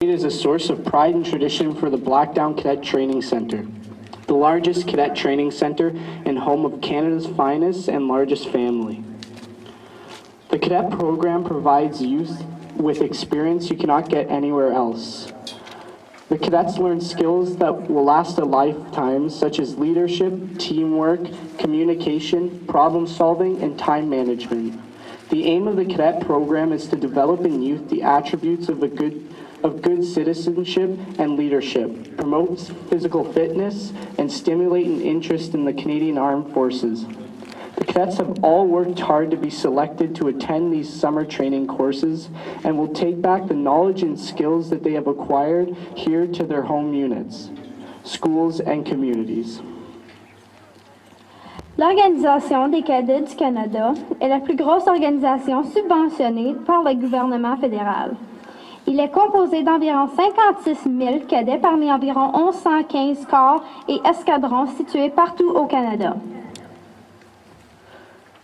It is a source of pride and tradition for the Blackdown Cadet Training Center, the largest cadet training center and home of Canada's finest and largest family. The cadet program provides youth with experience you cannot get anywhere else. The cadets learn skills that will last a lifetime, such as leadership, teamwork, communication, problem solving, and time management. The aim of the cadet program is to develop in youth the attributes of good citizenship and leadership, promotes physical fitness, and stimulate an interest in the Canadian Armed Forces. The cadets have all worked hard to be selected to attend these summer training courses and will take back the knowledge and skills that they have acquired here to their home units, schools, and communities. L'Organisation des cadets du Canada est la plus grosse organisation subventionnée par le gouvernement fédéral. Il est composé d'environ 56 000 cadets parmi environ 1115 corps et escadrons situés partout au Canada.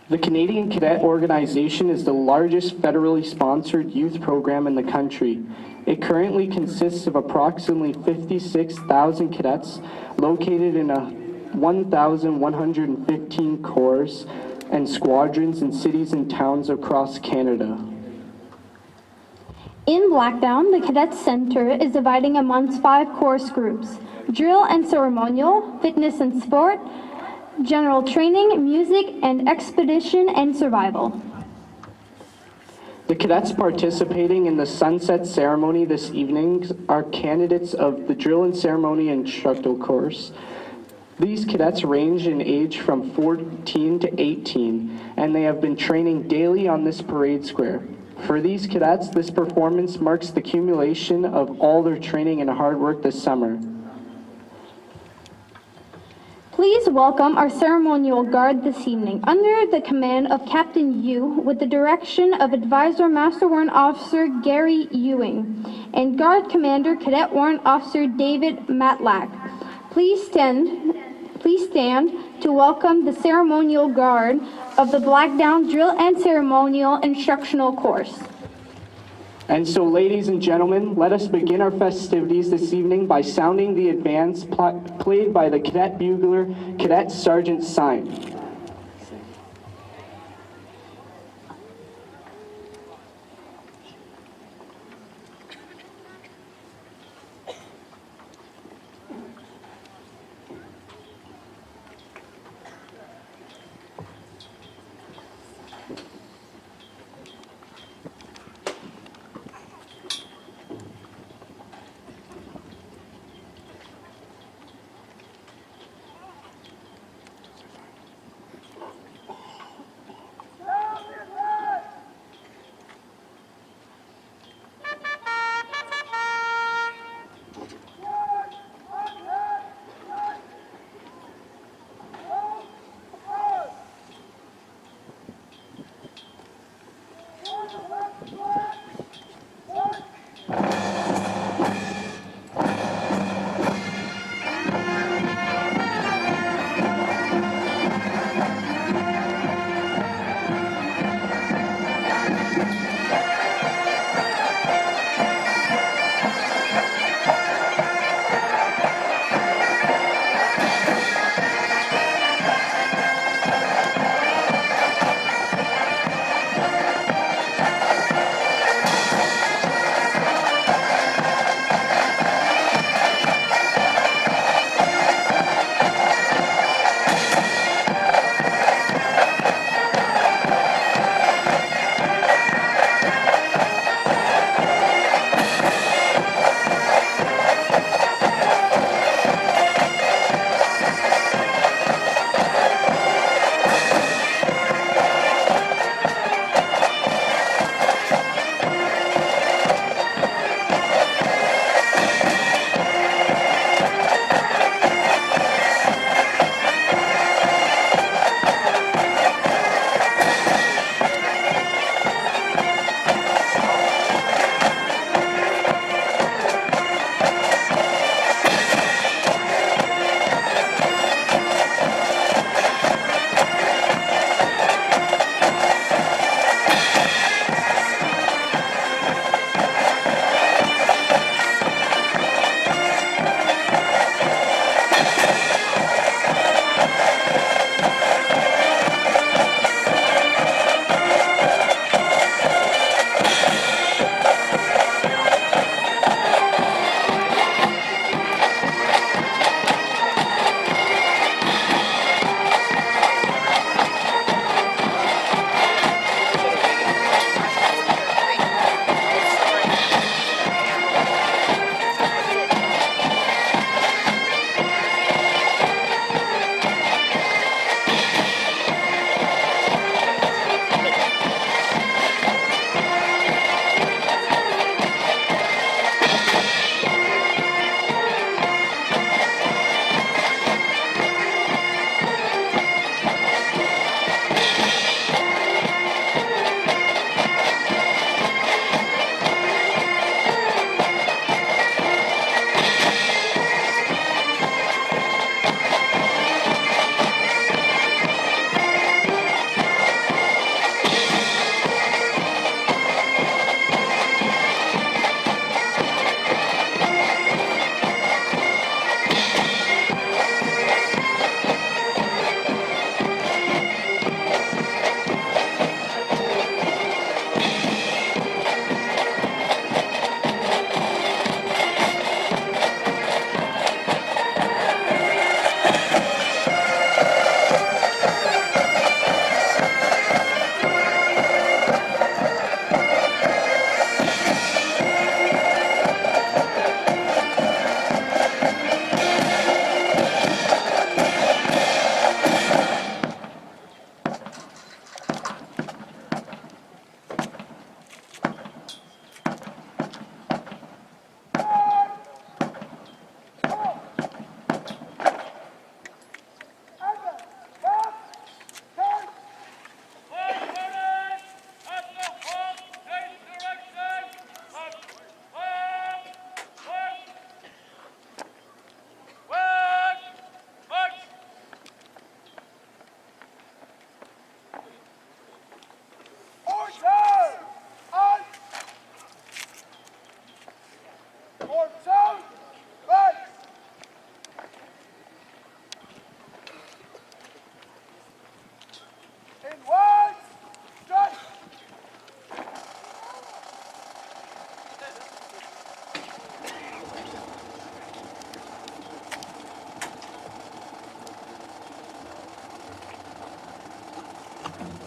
The Canadian Cadet Organization is the largest federally sponsored youth program in the country. It currently consists of approximately 56,000 cadets located in 1,115 corps and squadrons in cities and towns across Canada. In Blackdown, the Cadet Center is dividing amongst 5 course groups: Drill and Ceremonial, Fitness and Sport, General Training, Music, and Expedition and Survival. The cadets participating in the Sunset Ceremony this evening are candidates of the Drill and Ceremonial Instructor course. These cadets range in age from 14 to 18, and they have been training daily on this parade square. For these cadets, this performance marks the accumulation of all their training and hard work this summer. Please welcome our ceremonial guard this evening, under the command of Captain Yu, with the direction of Advisor Master Warrant Officer Gary Ewing, and Guard Commander Cadet Warrant Officer David Matlack. Please stand to welcome the ceremonial guard of the Blackdown Drill and Ceremonial Instructional Course. And so, ladies and gentlemen, let us begin our festivities this evening by sounding the advance played by the Cadet Bugler, Cadet Sergeant Syme.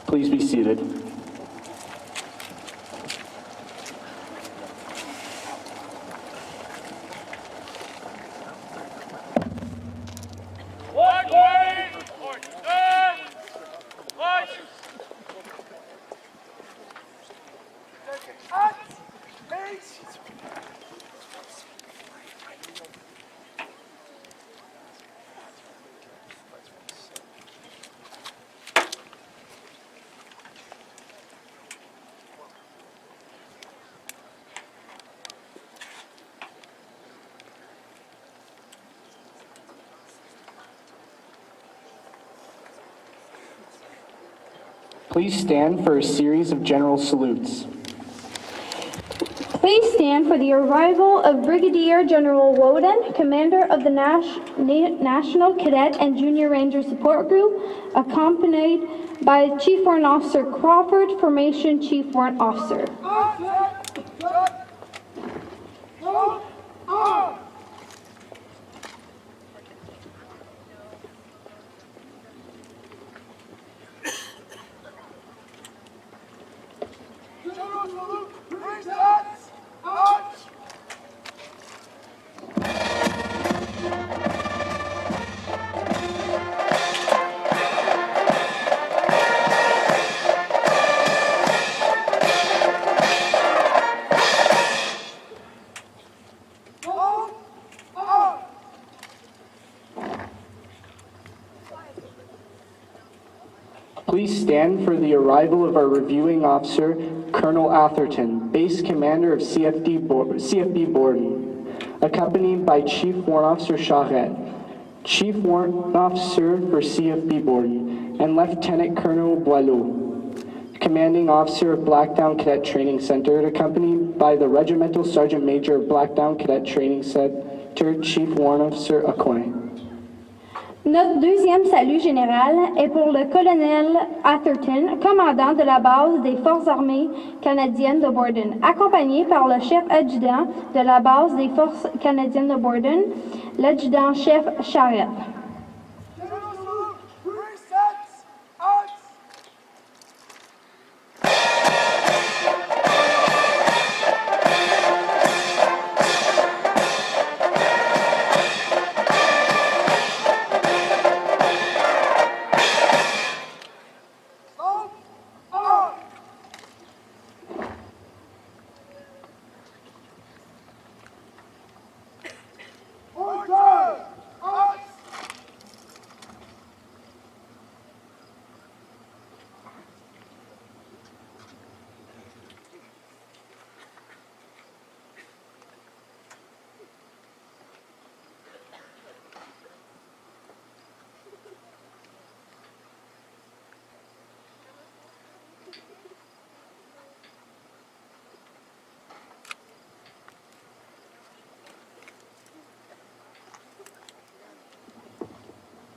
Please be seated. Please stand for a series of general salutes. Please stand for the arrival of Brigadier General Woden, Commander of the National Cadet and Junior Ranger Support Group, accompanied by Chief Warrant Officer Crawford, Formation Chief Warrant Officer. Please stand for the arrival of our reviewing officer, Colonel Atherton, Base Commander of CFB Borden, accompanied by Chief Warrant Officer Charette, Chief Warrant Officer for CFB Borden, and Lieutenant Colonel Boileau, Commanding Officer of Blackdown Cadet Training Center, accompanied by the Regimental Sergeant Major of Blackdown Cadet Training Center, Chief Warrant Officer Acquin. Notre deuxième salut général est pour le colonel Atherton, commandant de la base des Forces armées canadiennes de Borden, accompagné par le chef adjudant de la base des Forces canadiennes de Borden, l'adjudant-chef Charette.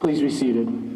Please be seated.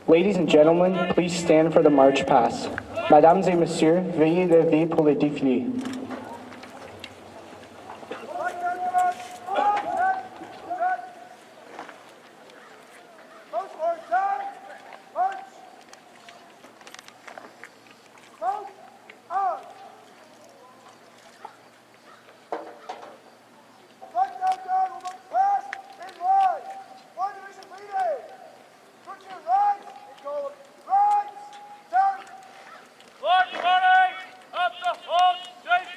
Ladies and gentlemen, please stand for the march past. Mesdames et messieurs, veuillez lever pour le défilé. March, up the whole station!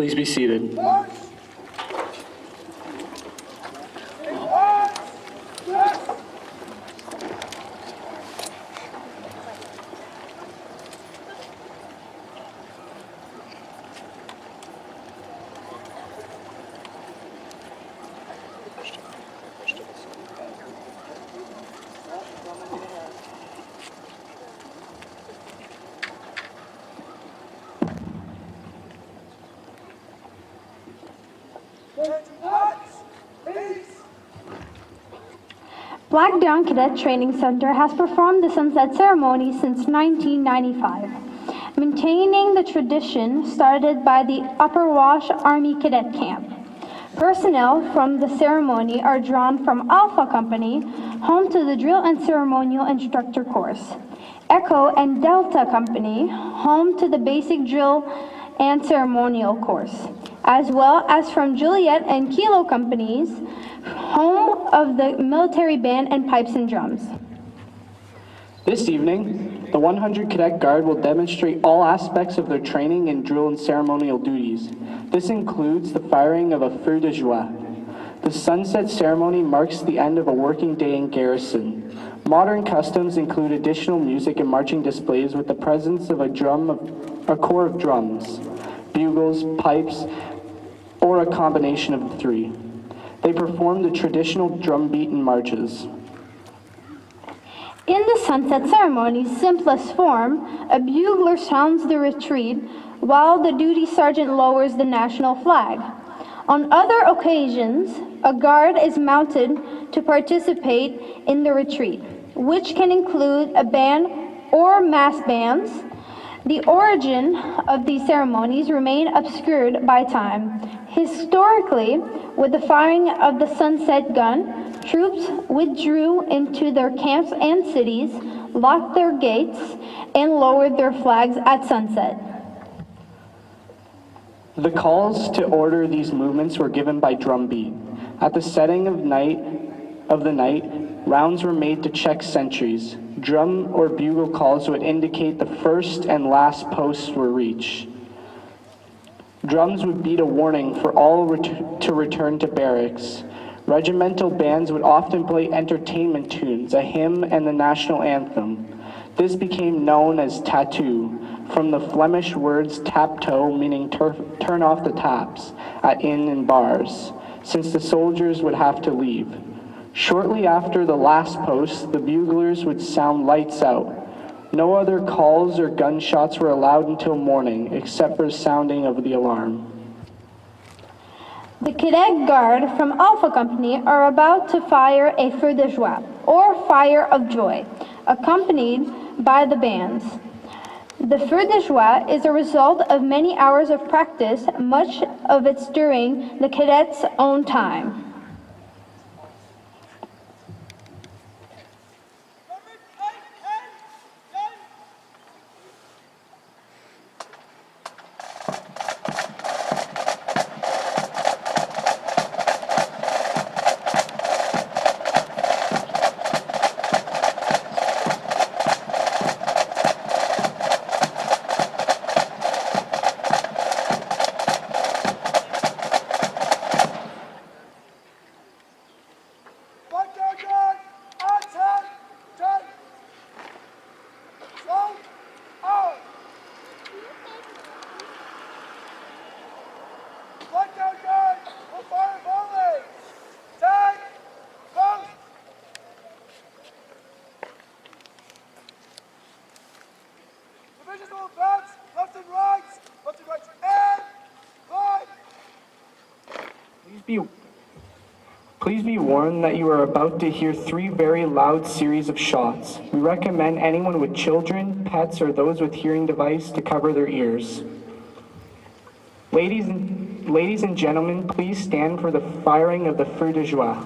Please be seated. Blackdown Cadet Training Center has performed the Sunset Ceremony since 1995, maintaining the tradition started by the Upper Wash Army Cadet Camp. Personnel from the ceremony are drawn from Alpha Company, home to the Drill and Ceremonial Instructor course, Echo and Delta Company, home to the Basic Drill and Ceremonial course, as well as from Juliet and Kilo Companies, home of the military band and pipes and drums. This evening, the 100 Cadet Guard will demonstrate all aspects of their training and drill and ceremonial duties. This includes the firing of a feu de joie. The sunset ceremony marks the end of a working day in garrison. Modern customs include additional music and marching displays with the presence of a corps of drums, bugles, pipes, or a combination of the three. They perform the traditional drum beat and marches. In the sunset ceremony's simplest form, a bugler sounds the retreat while the duty sergeant lowers the national flag. On other occasions, a guard is mounted to participate in the retreat, which can include a band or mass bands. The origin of these ceremonies remain obscured by time. Historically, with the firing of the sunset gun, troops withdrew into their camps and cities, locked their gates, and lowered their flags at sunset. The calls to order these movements were given by drumbeat. At the setting of the night, rounds were made to check sentries. Drum or bugle calls would indicate the first and last posts were reached. Drums would beat a warning for all to return to barracks. Regimental bands would often play entertainment tunes, a hymn, and the national anthem. This became known as tattoo, from the Flemish words taptoe, meaning turn off the taps, at inn and bars, since the soldiers would have to leave. Shortly after the last post, the buglers would sound lights out. No other calls or gunshots were allowed until morning, except for sounding of the alarm. The Cadet Guard from Alpha Company are about to fire a feu de joie, or fire of joy, accompanied by the bands. The feu de joie is a result of many hours of practice, much of it during the cadets' own time. Please be warned that you are about to hear 3 very loud series of shots. We recommend anyone with children, pets, or those with hearing device to cover their ears. Ladies and gentlemen, please stand for the firing of the feu de joie.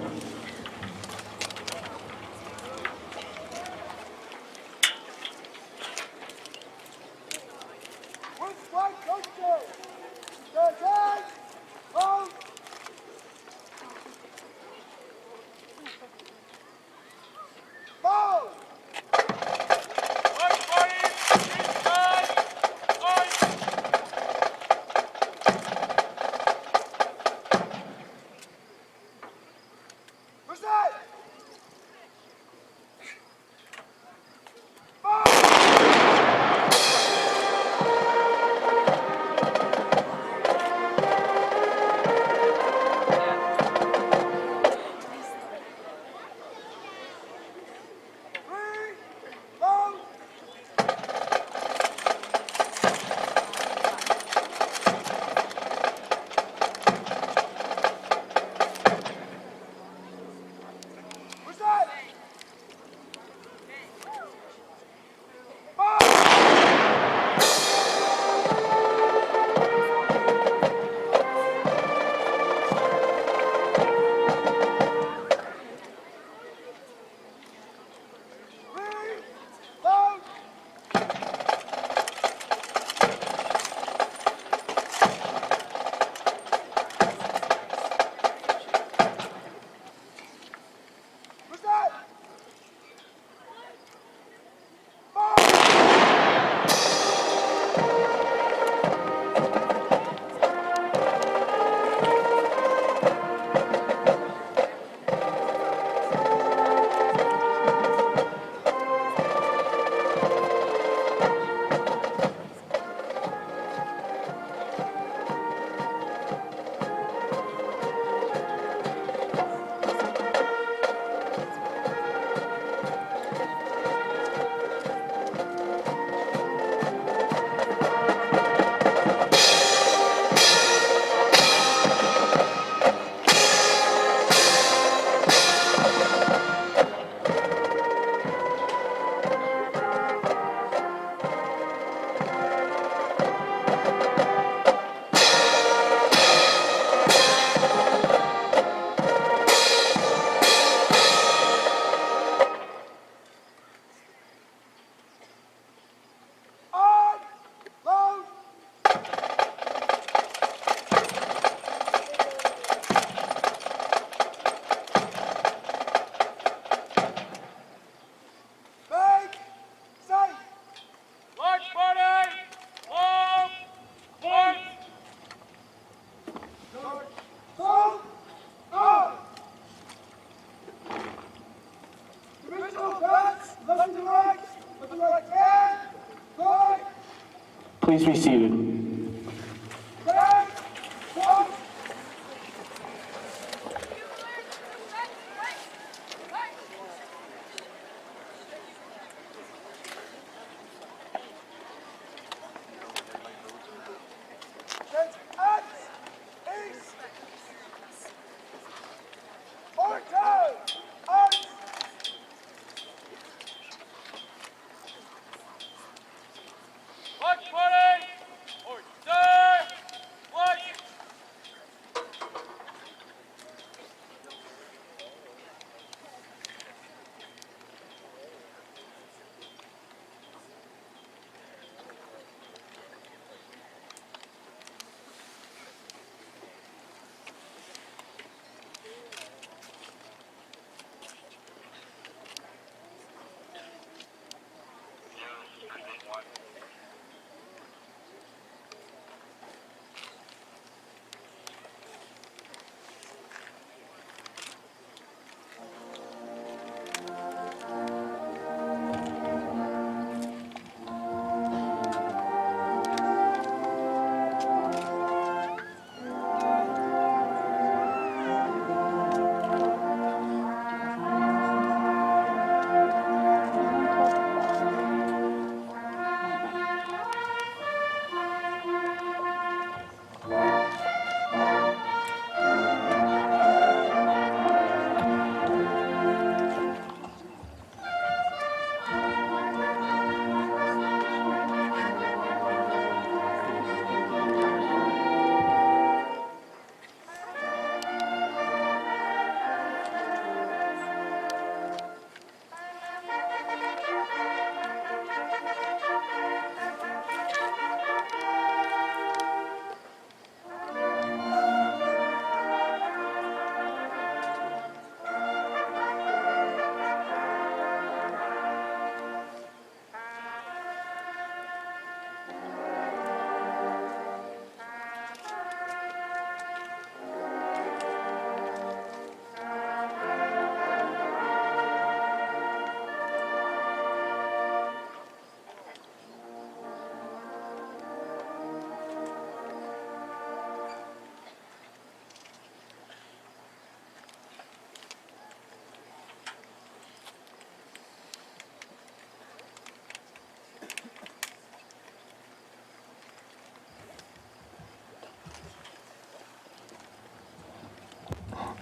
Please be seated.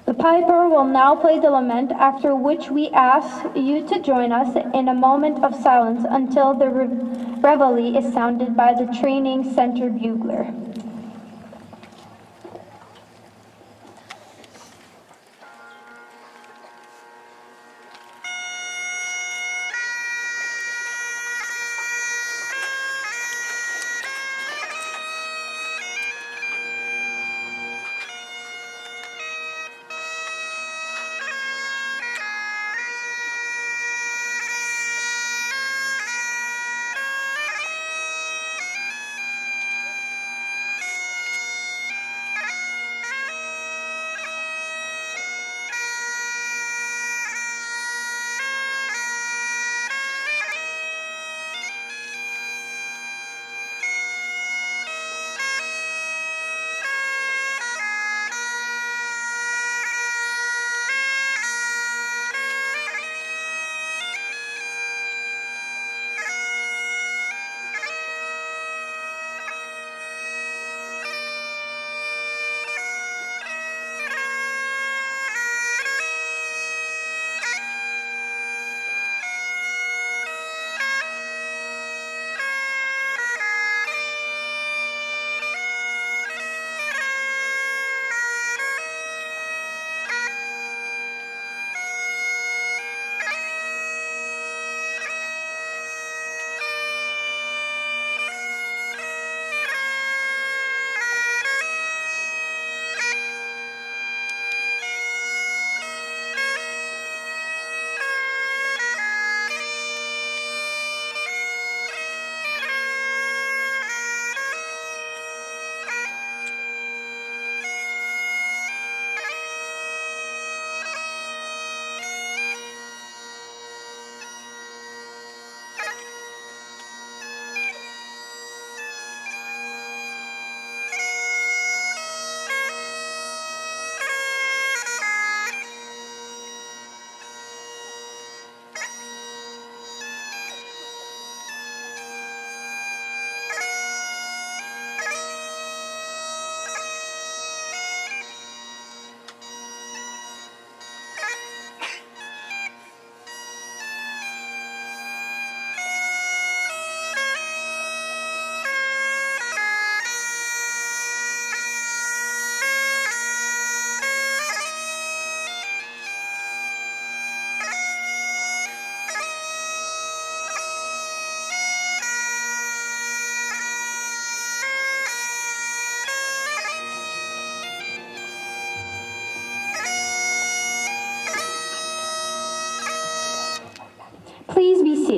The piper will now play the lament, after which we ask you to join us in a moment of silence until the reveille is sounded by the training center bugler.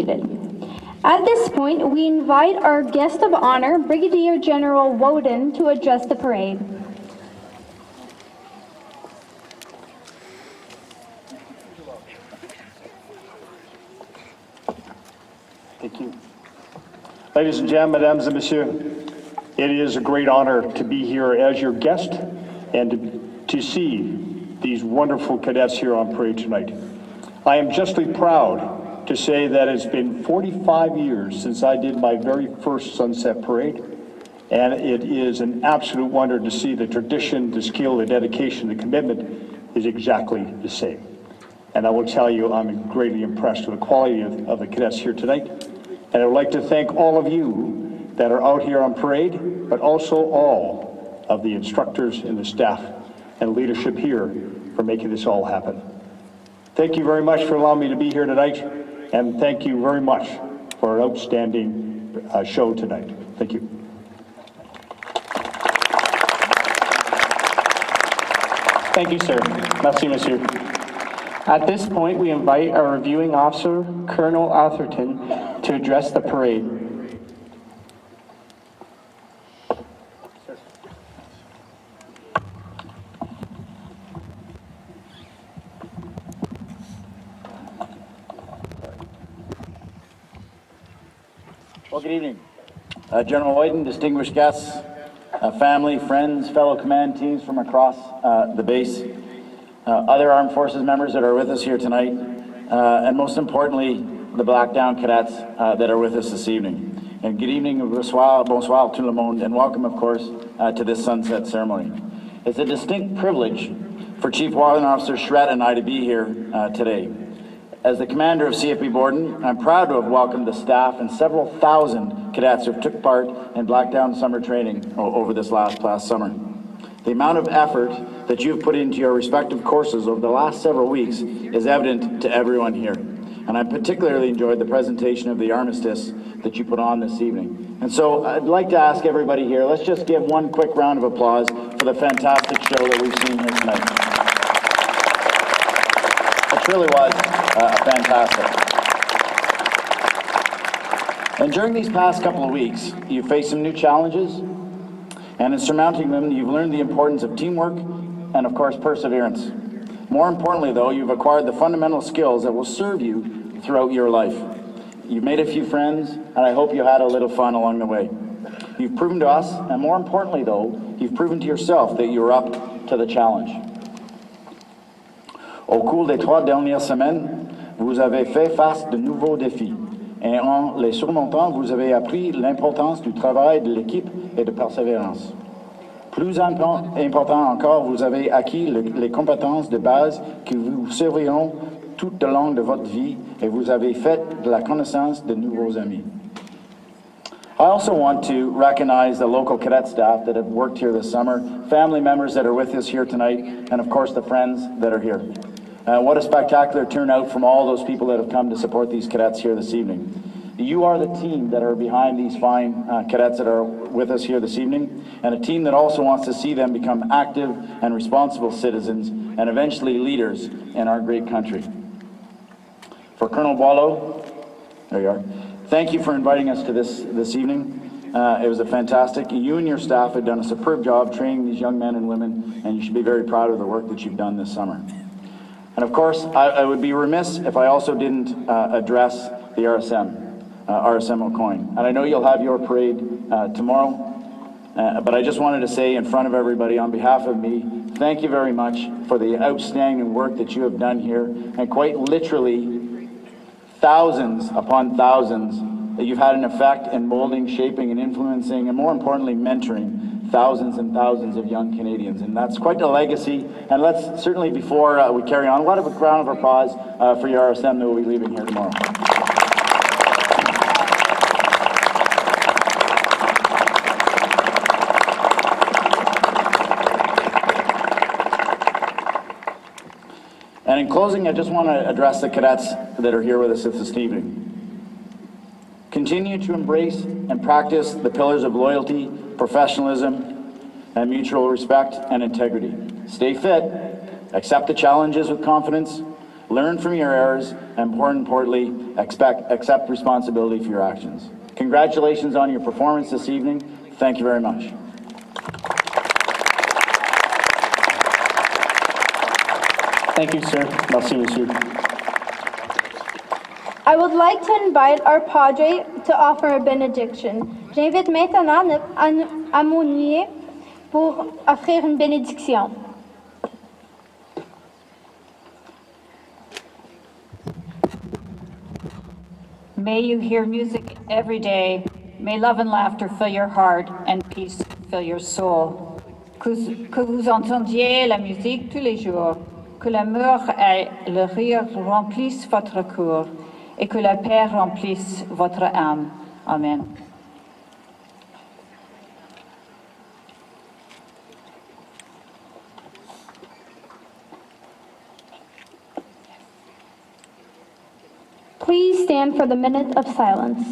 completed. At this point, we invite our guest of honor, Brigadier General Woden, to address the parade. Thank you. Ladies and gentlemen, mesdames et messieurs, it is a great honor to be here as your guest and to see these wonderful cadets here on parade tonight. I am justly proud to say that it's been 45 years since I did my very first Sunset Parade, and it is an absolute wonder to see the tradition, the skill, the dedication, the commitment is exactly the same. And I will tell you, I'm greatly impressed with the quality of the cadets here tonight. And I would like to thank all of you that are out here on parade, but also all of the instructors and the staff and leadership here for making this all happen. Thank you very much for allowing me to be here tonight, and thank you very much for an outstanding show tonight. Thank you. Thank you, sir. Merci, monsieur. At this point, we invite our reviewing officer, Colonel Atherton, to address the parade. Well, good evening. General Woden, distinguished guests, family, friends, fellow command teams from across the base, other armed forces members that are with us here tonight, and most importantly, the Blackdown cadets that are with us this evening. And good evening, bonsoir tout le monde, and welcome, of course, to this sunset ceremony. It's a distinct privilege for Chief Warrant Officer Shred and I to be here today. As the commander of CFB Borden, I'm proud to have welcomed the staff and several thousand cadets who took part in Blackdown summer training over this last summer. The amount of effort that you've put into your respective courses over the last several weeks is evident to everyone here. And I particularly enjoyed the presentation of the armistice that you put on this evening. And so I'd like to ask everybody here, let's just give one quick round of applause for the fantastic show that we've seen here tonight. It truly was fantastic. And during these past couple of weeks, you faced some new challenges, and in surmounting them, you've learned the importance of teamwork and, of course, perseverance. More importantly, though, you've acquired the fundamental skills that will serve you throughout your life. You've made a few friends, and I hope you had a little fun along the way. You've proven to us, and more importantly, though, you've proven to yourself that you're up to the challenge. Au cours des 3 dernières semaines, vous avez fait face de nouveaux défis. Et en les surmontant, vous avez appris l'importance du travail de l'équipe et de persévérance. Plus important encore, vous avez acquis les compétences de base qui vous serviront tout au long de votre vie, et vous avez fait de la connaissance de nouveaux amis. I also want to recognize the local cadet staff that have worked here this summer, family members that are with us here tonight, and of course the friends that are here. What a spectacular turnout from all those people that have come to support these cadets here this evening. You are the team that are behind these fine cadets that are with us here this evening, and a team that also wants to see them become active and responsible citizens and eventually leaders in our great country. For Colonel Boileau, there you are. Thank you for inviting us to this evening. It was a fantastic. You and your staff have done a superb job training these young men and women, and you should be very proud of the work that you've done this summer. And of course, I would be remiss if I also didn't address the RSM O'Coin. And I know you'll have your parade tomorrow, but I just wanted to say in front of everybody, on behalf of me, thank you very much for the outstanding work that you have done here, and quite literally, thousands upon thousands, that you've had an effect in molding, shaping, and influencing, and more importantly, mentoring thousands and thousands of young Canadians. And that's quite a legacy. And let's certainly, before we carry on, a round of applause for your RSM that will be leaving here tomorrow. And in closing, I just want to address the cadets that are here with us this evening. Continue to embrace and practice the pillars of loyalty, professionalism, and mutual respect and integrity. Stay fit, accept the challenges with confidence, learn from your errors, and more importantly, accept responsibility for your actions. Congratulations on your performance this evening. Thank you very much. Thank you, sir. Merci, monsieur. I would like to invite our Padre to offer a benediction. J'invite maintenant Aumônier pour offrir une bénédiction. May you hear music every day. May love and laughter fill your heart and peace fill your soul. Que vous entendiez la musique tous les jours. Que l'amour et le rire remplissent votre cœur et que la paix remplisse votre âme. Amen. Please stand for the minute of silence.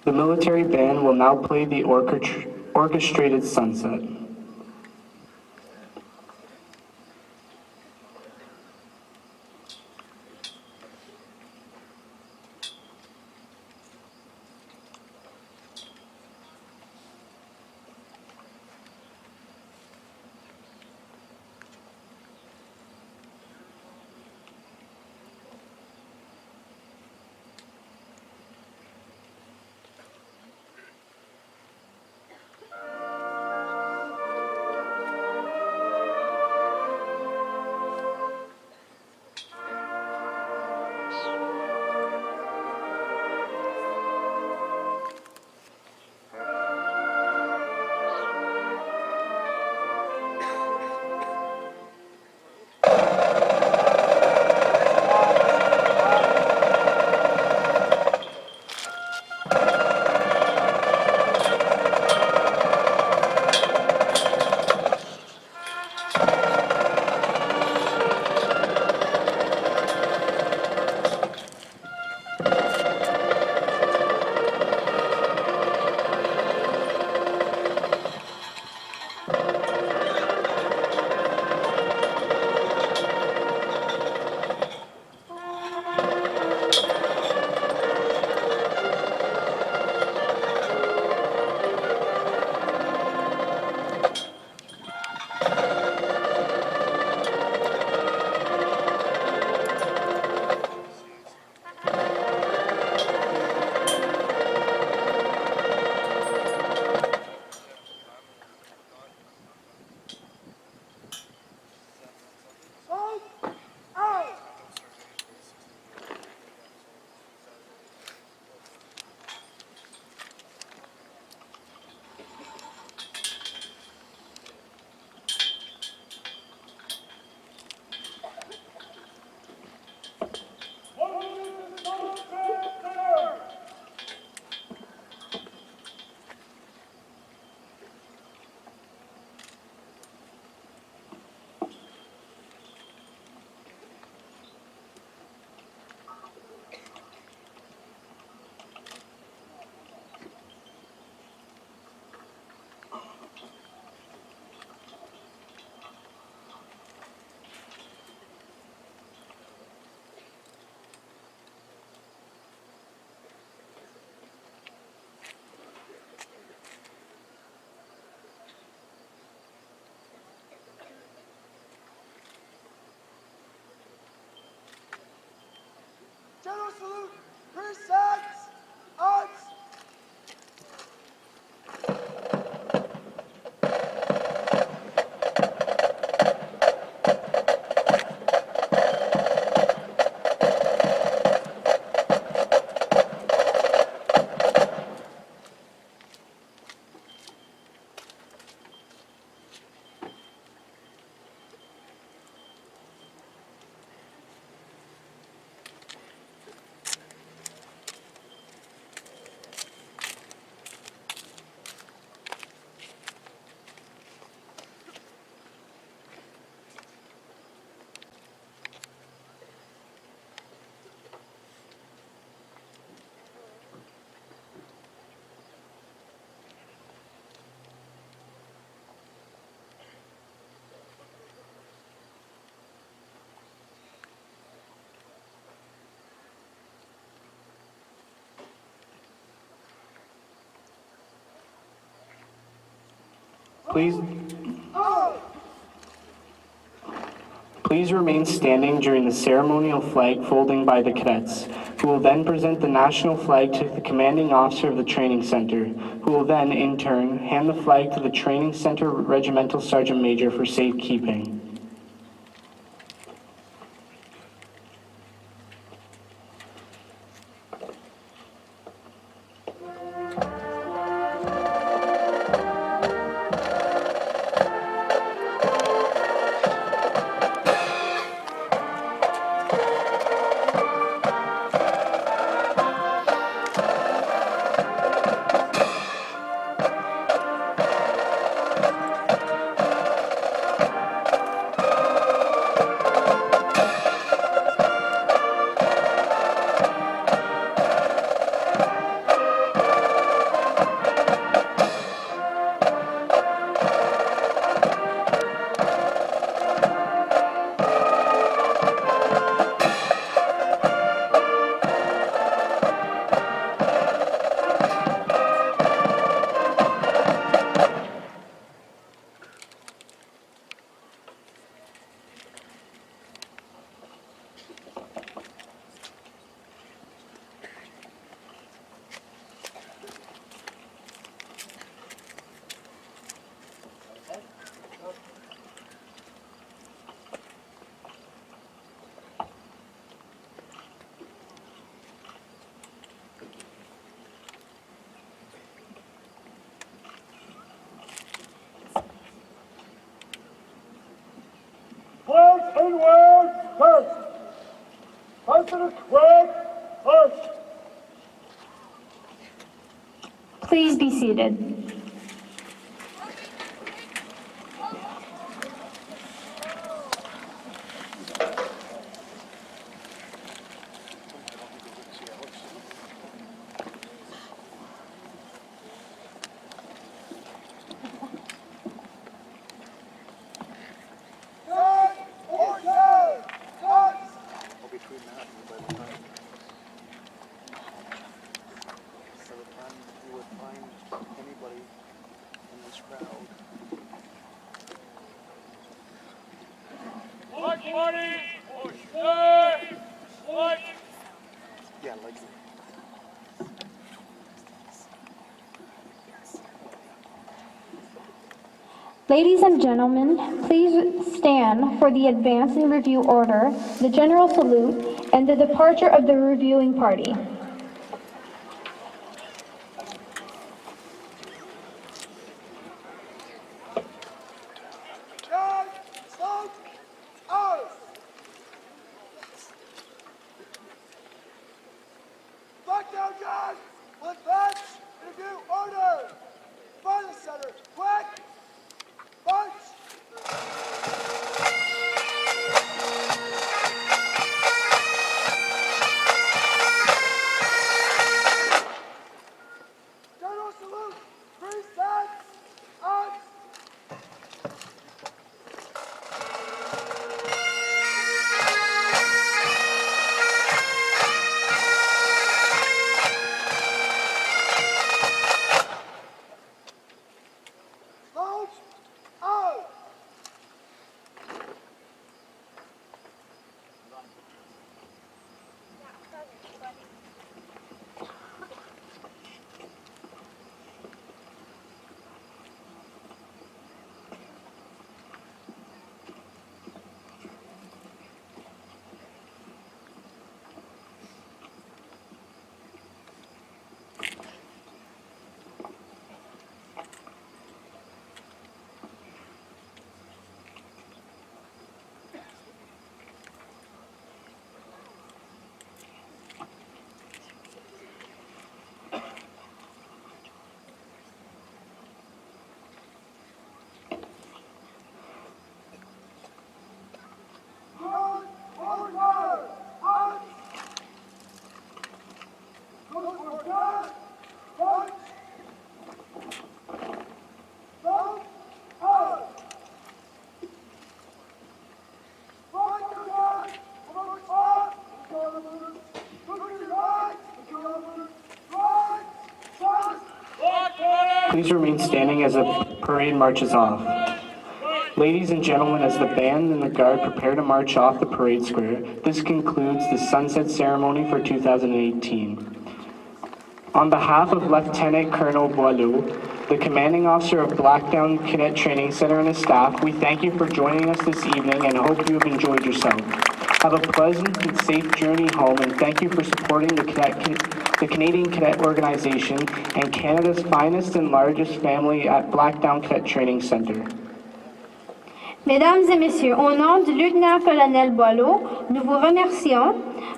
The military band will now play the orchestrated sunset. Resets! Odds! Please remain standing during the ceremonial flag folding by the cadets, who will then present the national flag to the commanding officer of the training center, who will then, in turn, hand the flag to the training center regimental sergeant major for safekeeping. Flags inward first. President flag first. Please be seated. Ladies and gentlemen, please stand for the advance and review order, the general salute, and the departure of the reviewing party. Down! Smoke! Out! Blackdown guard! Advance! Review order! By the center! Quick! March! Please remain standing as the parade marches off. Ladies and gentlemen, as the band and the guard prepare to march off the parade square, this concludes the Sunset Ceremony for 2018. On behalf of Lieutenant Colonel Boileau, the commanding officer of Blackdown Cadet Training Center and his staff, we thank you for joining us this evening and hope you have enjoyed yourself. Have a pleasant and safe journey home, and thank you for supporting the Canadian Cadet Organization and Canada's finest and largest family at Blackdown Cadet Training Center. Mesdames et messieurs, au nom du lieutenant-colonel Boileau, nous vous remercions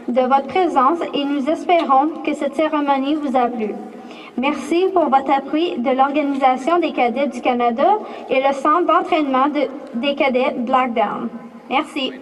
de votre présence et nous espérons que cette cérémonie vous a plu. Merci pour votre appui de l'Organisation des cadets du Canada et le centre d'entraînement des cadets Blackdown. Merci.